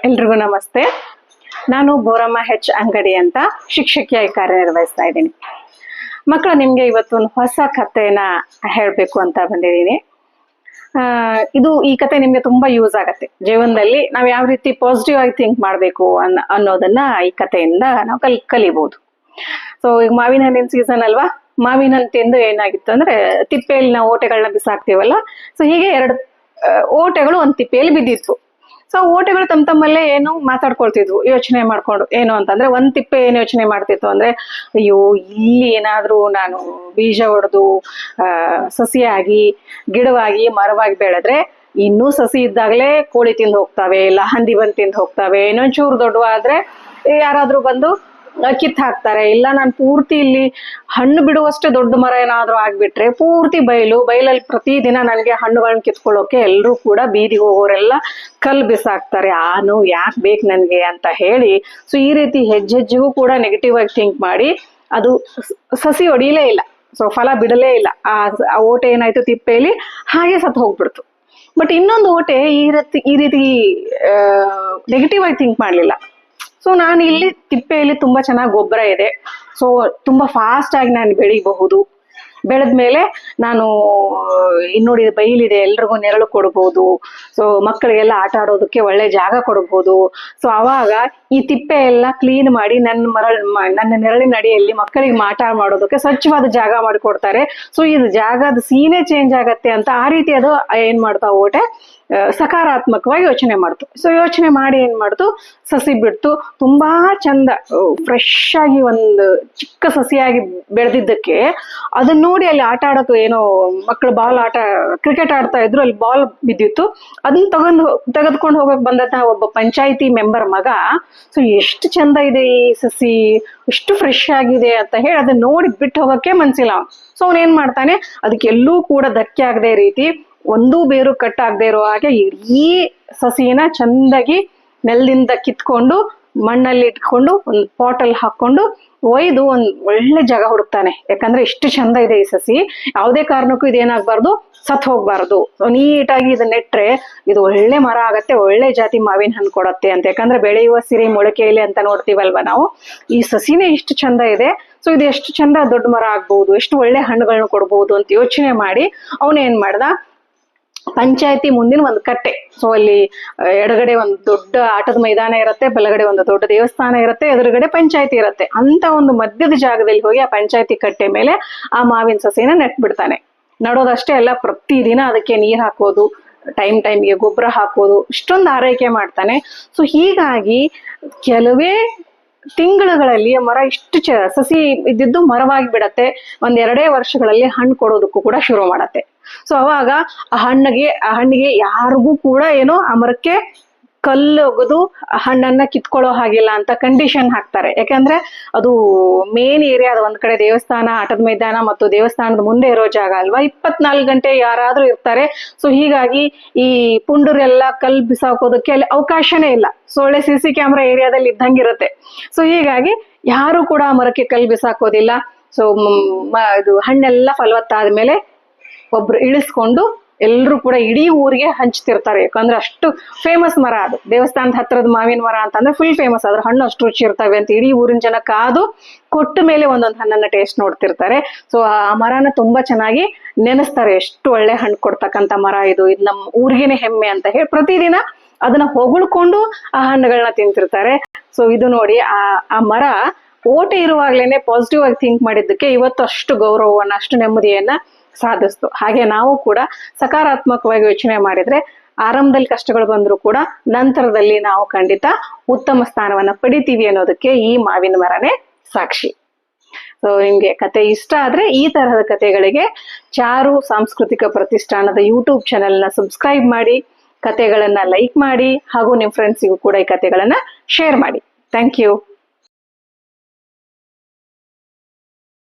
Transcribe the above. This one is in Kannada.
ಎಲ್ರಿಗೂ ನಮಸ್ತೆ. ನಾನು ಬೋರಮ್ಮ ಹೆಚ್ ಅಂಗಡಿ ಅಂತ ಶಿಕ್ಷಕಿಯಾಗಿ ಕಾರ್ಯನಿರ್ವಹಿಸ್ತಾ ಇದ್ದೀನಿ. ಮಕ್ಕಳು, ನಿಮ್ಗೆ ಇವತ್ತು ಒಂದು ಹೊಸ ಕಥೆನ ಹೇಳಬೇಕು ಅಂತ ಬಂದಿದ್ದೀನಿ. ಈ ಕತೆ ನಿಮ್ಗೆ ತುಂಬಾ ಯೂಸ್ ಆಗತ್ತೆ. ಜೀವನದಲ್ಲಿ ನಾವು ಯಾವ ರೀತಿ ಪಾಸಿಟಿವ್ ಆಗಿ ಥಿಂಕ್ ಮಾಡಬೇಕು ಅನ್ನೋದನ್ನ ಈ ಕಥೆಯಿಂದ ನಾವು ಕಲಿಬಹುದು. ಸೊ ಈಗ ಮಾವಿನ ಹಣ್ಣಿನ ಸೀಸನ್ ಅಲ್ವಾ? ಮಾವಿನ ಹಣ್ಣು ತಿಂದು ಏನಾಗಿತ್ತು ಅಂದ್ರೆ, ತಿಪ್ಪೆಯಲ್ಲಿ ನಾವು ಓಟೆಗಳನ್ನ ಬಿಸಾಕ್ತಿವಲ್ಲ, ಸೊ ಹೀಗೆ ಎರಡು ಓಟೆಗಳು ಒಂದು ತಿಪ್ಪೆಯಲ್ಲಿ ಬಿದ್ದಿದ್ವು. ಸೊ ಓಟೆಗಳು ತಮ್ಮಲ್ಲೇ ಏನು ಮಾತಾಡ್ಕೊಳ್ತಿದ್ವು, ಯೋಚನೆ ಮಾಡ್ಕೊಂಡು. ಏನು ಅಂತಂದ್ರೆ, ಒಂದ್ ತಿಪ್ಪೆ ಏನ್ ಯೋಚನೆ ಮಾಡ್ತಿತ್ತು ಅಂದ್ರೆ, ಅಯ್ಯೋ ಇಲ್ಲಿ ಏನಾದ್ರೂ ನಾನು ಬೀಜ ಹೊಡೆದು ಸಸಿಯಾಗಿ ಗಿಡವಾಗಿ ಮರವಾಗಿ ಬೆಳೆದ್ರೆ ಇನ್ನೂ ಸಸಿ ಇದ್ದಾಗಲೇ ಕೋಳಿ ತಿಂದು ಹೋಗ್ತಾವೆ, ಇಲ್ಲ ಹಂದಿ ಬಂದು ತಿಂದು ಹೋಗ್ತಾವೆ. ಇನ್ನೊಂಚೂರು ದೊಡ್ಡವಾದ್ರೆ ಯಾರಾದ್ರೂ ಬಂದು ಕಿತ್ ಹಾಕ್ತಾರೆ. ಇಲ್ಲ ನಾನು ಪೂರ್ತಿ ಇಲ್ಲಿ ಹಣ್ಣು ಬಿಡುವಷ್ಟೇ ದೊಡ್ಡ ಮರ ಏನಾದ್ರೂ ಆಗ್ಬಿಟ್ರೆ ಪೂರ್ತಿ ಬೈಲಲ್ಲಿ ಪ್ರತಿದಿನ ನನಗೆ ಹಣ್ಣುಗಳನ್ನ ಕಿತ್ಕೊಳ್ಳೋಕೆ ಎಲ್ಲರೂ ಕೂಡ ಬೀದಿಗೆ ಹೋಗೋರೆಲ್ಲ ಕಲ್ಲು ಬಿಸಾಕ್ತಾರೆ. ನೋವು ಯಾಕೆ ಬೇಕು ನನಗೆ ಅಂತ ಹೇಳಿ, ಸೊ ಈ ರೀತಿ ಹೆಜ್ಜೆಜ್ಜೆಗೂ ಕೂಡ ನೆಗೆಟಿವ್ ಆಗಿ ಥಿಂಕ್ ಮಾಡಿ ಅದು ಸಸಿ ಹೊಡಿಲೇ ಇಲ್ಲ, ಸೊ ಫಲ ಬಿಡಲೇ ಇಲ್ಲ. ಆ ಓಟೆ ಏನಾಯ್ತು, ತಿಪ್ಪೆಯಲ್ಲಿ ಹಾಗೆ ಸತ್ತು ಹೋಗ್ಬಿಡ್ತು. ಬಟ್ ಇನ್ನೊಂದು ಓಟೆ ಈ ರೀತಿ ನೆಗೆಟಿವ್ ಆಗಿ ಥಿಂಕ್ ಮಾಡ್ಲಿಲ್ಲ. ಸೊ ನಾನು ಇಲ್ಲಿ ತಿಪ್ಪೆಯಲ್ಲಿ ತುಂಬಾ ಚೆನ್ನಾಗಿ ಗೊಬ್ಬರ ಇದೆ, ಸೊ ತುಂಬಾ ಫಾಸ್ಟ್ ಆಗಿ ನಾನು ಬೆಳಿಬಹುದು. ಬೆಳೆದ್ಮೇಲೆ ನಾನು ನೋಡಿ ಬೈಲಿದೆ, ಎಲ್ರಿಗೂ ನೆರಳು ಕೊಡ್ಬೋದು, ಸೊ ಮಕ್ಕಳಿಗೆಲ್ಲ ಆಟ ಆಡೋದಕ್ಕೆ ಒಳ್ಳೆ ಜಾಗ ಕೊಡ್ಬೋದು. ಸೊ ಅವಾಗ ಈ ತಿಪ್ಪೆ ಎಲ್ಲ ಕ್ಲೀನ್ ಮಾಡಿ ನನ್ನ ನೆರಳಿನ ಅಡಿಯಲ್ಲಿ ಮಕ್ಕಳಿಗೆ ಆಟ ಮಾಡೋದಕ್ಕೆ ಸ್ವಚ್ಛವಾದ ಜಾಗ ಮಾಡಿಕೊಡ್ತಾರೆ. ಸೊ ಇದು ಜಾಗದ ಸೀನೆ ಚೇಂಜ್ ಆಗತ್ತೆ ಅಂತ ಆ ರೀತಿ ಅದು ಏನ್ ಮಾಡ್ತಾ ಓಟೆ ಸಕಾರಾತ್ಮಕವಾಗಿ ಯೋಚನೆ ಮಾಡ್ತು. ಸೊ ಯೋಚನೆ ಮಾಡಿ ಏನ್ ಮಾಡ್ತು, ಸಸಿ ಬಿಡ್ತು. ತುಂಬಾ ಚಂದ ಫ್ರೆಶ್ ಆಗಿ ಒಂದು ಚಿಕ್ಕ ಸಸಿಯಾಗಿ ಬೆಳೆದಿದ್ದಕ್ಕೆ ಅದನ್ನ ನೋಡಿ ಅಲ್ಲಿ ಆಟ ಆಡೋಕೆ, ಏನೋ ಮಕ್ಕಳು ಕ್ರಿಕೆಟ್ ಆಡ್ತಾ ಇದ್ರು, ಅಲ್ಲಿ ಬಾಲ್ ಬಿದ್ದಿತ್ತು. ಅದನ್ನ ತೆಗೆದುಕೊಂಡು ಹೋಗಕ್ ಬಂದಂತ ಒಬ್ಬ ಪಂಚಾಯಿತಿ ಮೆಂಬರ್ ಮಗ, ಸೊ ಎಷ್ಟು ಚಂದ ಇದೆ ಈ ಸಸಿ, ಎಷ್ಟು ಫ್ರೆಶ್ ಆಗಿದೆ ಅಂತ ಹೇಳಿ ಅದನ್ನ ನೋಡಿ ಬಿಟ್ಟು ಹೋಗಕ್ಕೆ ಮನ್ಸಿಲ್ಲ. ಸೊ ಅವನೇನ್ ಮಾಡ್ತಾನೆ, ಅದಕ್ಕೆಲ್ಲೂ ಕೂಡ ಧಕ್ಕೆ ಆಗದೆ ರೀತಿ, ಒಂದೂ ಬೇರು ಕಟ್ಟಾಗದೆ ಇರೋ ಹಾಗೆ ಇಡೀ ಸಸಿನ ಚಂದಾಗಿ ನೆಲದಿಂದ ಕಿತ್ಕೊಂಡು ಮಣ್ಣಲ್ಲಿ ಇಟ್ಕೊಂಡು ಒಂದು ಪಾಟಲ್ಲಿ ಹಾಕೊಂಡು ಒಯ್ದು ಒಂದ್ ಒಳ್ಳೆ ಜಾಗ ಹುಡುಕ್ತಾನೆ. ಯಾಕಂದ್ರೆ ಎಷ್ಟು ಚಂದ ಇದೆ ಈ ಸಸಿ, ಯಾವುದೇ ಕಾರಣಕ್ಕೂ ಇದೇನಾಗ್ಬಾರ್ದು, ಸತ್ ಹೋಗ್ಬಾರ್ದು. ನೀಟಾಗಿ ಇದನ್ನ ನೆಟ್ರೆ ಇದು ಒಳ್ಳೆ ಮರ ಆಗತ್ತೆ, ಒಳ್ಳೆ ಜಾತಿ ಮಾವಿನ ಹಣ್ಣು ಕೊಡತ್ತೆ ಅಂತ. ಯಾಕಂದ್ರೆ ಬೆಳೆಯುವ ಸಿರಿ ಮೊಳಕೆಯಲ್ಲಿ ಅಂತ ನೋಡ್ತೀವಲ್ವ ನಾವು, ಈ ಸಸಿನೇ ಇಷ್ಟು ಚಂದ ಇದೆ, ಸೊ ಇದು ಎಷ್ಟು ಚಂದ ದೊಡ್ಡ ಮರ ಆಗ್ಬಹುದು, ಎಷ್ಟು ಒಳ್ಳೆ ಹಣ್ಣುಗಳನ್ನ ಕೊಡ್ಬಹುದು ಅಂತ ಯೋಚನೆ ಮಾಡಿ ಅವನೇನ್ ಮಾಡ್ದ, ಪಂಚಾಯತಿ ಮುಂದಿನ ಒಂದು ಕಟ್ಟೆ, ಸೊ ಅಲ್ಲಿ ಎಡಗಡೆ ಒಂದು ದೊಡ್ಡ ಆಟದ ಮೈದಾನ ಇರುತ್ತೆ, ಬಲಗಡೆ ಒಂದು ದೊಡ್ಡ ದೇವಸ್ಥಾನ ಇರುತ್ತೆ, ಎದುರುಗಡೆ ಪಂಚಾಯತಿ ಇರುತ್ತೆ. ಅಂತ ಒಂದು ಮಧ್ಯದ ಜಾಗದಲ್ಲಿ ಹೋಗಿ ಆ ಪಂಚಾಯತಿ ಕಟ್ಟೆ ಮೇಲೆ ಆ ಮಾವಿನ ಸಸಿನ ನೆಟ್ಬಿಡ್ತಾನೆ. ನಡೋದಷ್ಟೇ ಅಲ್ಲ, ಪ್ರತಿದಿನ ಅದಕ್ಕೆ ನೀರ್ ಹಾಕೋದು, ಟೈಮ್ಗೆ ಗೊಬ್ಬರ ಹಾಕೋದು, ಇಷ್ಟೊಂದು ಆರೈಕೆ ಮಾಡ್ತಾನೆ. ಸೊ ಹೀಗಾಗಿ ಕೆಲವೇ ತಿಂಗಳುಗಳಲ್ಲಿ ಮರ ಇಷ್ಟು ಸಸಿ ಇದ್ದಿದ್ದು ಮರವಾಗಿ ಬಿಡತ್ತೆ. 2 ವರ್ಷಗಳಲ್ಲಿ ಹಣ್ಣು ಕೊಡೋದಕ್ಕೂ ಕೂಡ ಶುರು ಮಾಡತ್ತೆ. ಸೊ ಅವಾಗ ಆ ಹಣ್ಣಿಗೆ ಯಾರಿಗೂ ಕೂಡ ಏನೋ ಆ ಮರಕ್ಕೆ ಕಲ್ಲು ಒಗೆದು ಹಣ್ಣನ್ನ ಕಿತ್ಕೊಳ್ಳೋ ಹಾಗಿಲ್ಲ ಅಂತ ಕಂಡೀಷನ್ ಹಾಕ್ತಾರೆ. ಯಾಕಂದ್ರೆ ಅದು ಮೇನ್ ಏರಿಯಾ, ಒಂದ್ ಕಡೆ ದೇವಸ್ಥಾನ, ಆಟದ ಮೈದಾನ ಮತ್ತು ದೇವಸ್ಥಾನದ ಮುಂದೆ ಇರೋ ಜಾಗ ಅಲ್ವಾ, 24 ಗಂಟೆ ಯಾರಾದ್ರೂ ಇರ್ತಾರೆ. ಸೊ ಹೀಗಾಗಿ ಈ ಪುಂಡರೆಲ್ಲ ಕಲ್ಲು ಬಿಸಾಕೋದಕ್ಕೆ ಅಲ್ಲಿ ಅವಕಾಶನೇ ಇಲ್ಲ. ಸೊ ಒಳ್ಳೆ CC ಕ್ಯಾಮ್ರಾ ಏರಿಯಾದಲ್ಲಿ ಇದ್ದಂಗಿರುತ್ತೆ. ಸೊ ಹೀಗಾಗಿ ಯಾರು ಕೂಡ ಆ ಮರಕ್ಕೆ ಕಲ್ಲು ಬಿಸಾಕೋದಿಲ್ಲ. ಸೊ ಇದು ಹಣ್ಣೆಲ್ಲ ಫಲವತ್ತಾದ್ಮೇಲೆ ಒಬ್ರು ಇಳಿಸ್ಕೊಂಡು ಎಲ್ರು ಕೂಡ ಇಡೀ ಊರಿಗೆ ಹಂಚ್ತಿರ್ತಾರೆ. ಯಾಕಂದ್ರೆ ಅಷ್ಟು ಫೇಮಸ್ ಮರ ಅದು. ದೇವಸ್ಥಾನದ ಹತ್ರದ ಮಾವಿನ ಮರ ಅಂತಂದ್ರೆ ಫುಲ್ ಫೇಮಸ್, ಅದ್ರ ಹಣ್ಣು ಅಷ್ಟು ರುಚಿ ಇರ್ತವೆ ಅಂತ ಇಡೀ ಊರಿನ ಜನ ಕಾದು ಕೊಟ್ಟ ಮೇಲೆ ಒಂದೊಂದು ಹಣ್ಣನ್ನ ಟೇಸ್ಟ್ ನೋಡ್ತಿರ್ತಾರೆ. ಸೊ ಆ ಮರನ ತುಂಬಾ ಚೆನ್ನಾಗಿ ನೆನೆಸ್ತಾರೆ, ಎಷ್ಟು ಒಳ್ಳೆ ಹಣ್ಣು ಕೊಡ್ತಕ್ಕಂಥ ಮರ ಇದು ನಮ್ಮ ಊರಿಗೇನೆ ಹೆಮ್ಮೆ ಅಂತ ಹೇಳಿ ಪ್ರತಿದಿನ ಅದನ್ನ ಹೊಗಳ್ಕೊಂಡು ಆ ಹಣ್ಣುಗಳನ್ನ ತಿಂತಿರ್ತಾರೆ. ಸೊ ಇದು ನೋಡಿ, ಆ ಮರ ಓಟೆ ಇರುವಾಗ್ಲೇನೆ ಪಾಸಿಟಿವ್ ಆಗಿ ಥಿಂಕ್ ಮಾಡಿದ್ದಕ್ಕೆ ಇವತ್ತು ಅಷ್ಟು ಗೌರವವನ್ನ, ಅಷ್ಟು ನೆಮ್ಮದಿಯನ್ನ ಸಾಧಿಸ್ತು. ಹಾಗೆ ನಾವು ಕೂಡ ಸಕಾರಾತ್ಮಕವಾಗಿ ಯೋಚನೆ ಮಾಡಿದ್ರೆ ಆರಂಭದಲ್ಲಿ ಕಷ್ಟಗಳು ಬಂದ್ರು ಕೂಡ ನಂತರದಲ್ಲಿ ನಾವು ಖಂಡಿತ ಉತ್ತಮ ಸ್ಥಾನವನ್ನ ಪಡಿತೀವಿ ಅನ್ನೋದಕ್ಕೆ ಈ ಮಾವಿನ ಮರನೇ ಸಾಕ್ಷಿ. ಸೊ ನಿಮ್ಗೆ ಕತೆ ಇಷ್ಟ ಆದ್ರೆ ಈ ತರಹದ ಕತೆಗಳಿಗೆ ಚಾರು ಸಾಂಸ್ಕೃತಿಕ ಪ್ರತಿಷ್ಠಾನದ ಯೂಟ್ಯೂಬ್ ಚಾನೆಲ್ನ ಸಬ್ಸ್ಕ್ರೈಬ್ ಮಾಡಿ, ಕತೆಗಳನ್ನ ಲೈಕ್ ಮಾಡಿ, ಹಾಗೂ ನಿಮ್ ಫ್ರೆಂಡ್ಸಿಗೂ ಕೂಡ ಈ ಕತೆಗಳನ್ನ ಶೇರ್ ಮಾಡಿ. Thank you.